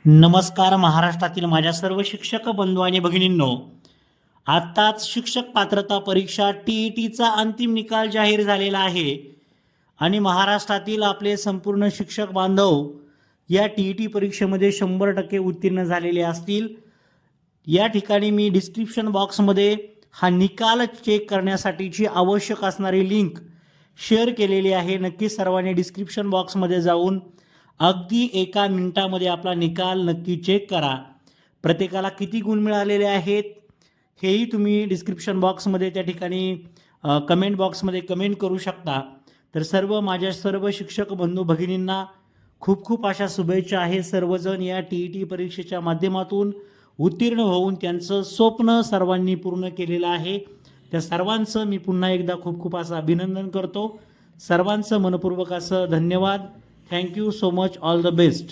नमस्कार महाराष्ट्रातील माझ्या सर्व शिक्षक बंधू आणि भगिनींनो, आत्ताच शिक्षक पात्रता परीक्षा टीईटीचा अंतिम निकाल जाहीर झालेला आहे आणि महाराष्ट्रातील आपले संपूर्ण शिक्षक बांधव या टीईटी परीक्षेमध्ये 100% उत्तीर्ण झालेले असतील। या ठिकाणी मी डिस्क्रिप्शन बॉक्समध्ये हा निकाल चेक करण्यासाठीची आवश्यक असणारी लिंक शेअर केलेली आहे। नक्की सर्वांनी डिस्क्रिप्शन बॉक्समध्ये जाऊन अगदी 1 मिनिटामध्ये आपला निकाल नक्की चेक करा। प्रत्येकाला किती गुण मिळालेले आहेत हेही तुम्ही डिस्क्रिप्शन बॉक्समध्ये त्या ठिकाणी कमेंट बॉक्समध्ये कमेंट करू शकता। तर माझ्या सर्व शिक्षक बंधू भगिनींना खूप खूप अशा शुभेच्छा आहे। सर्वजण या टीईटी परीक्षेच्या माध्यमातून उत्तीर्ण होऊन त्यांचं स्वप्न सर्वांनी पूर्ण केलेलं आहे। त्या सर्वांचं मी पुन्हा एकदा खूप खूप असं अभिनंदन करतो। सर्वांचं मनपूर्वक असं धन्यवाद। Thank you so much, all the best.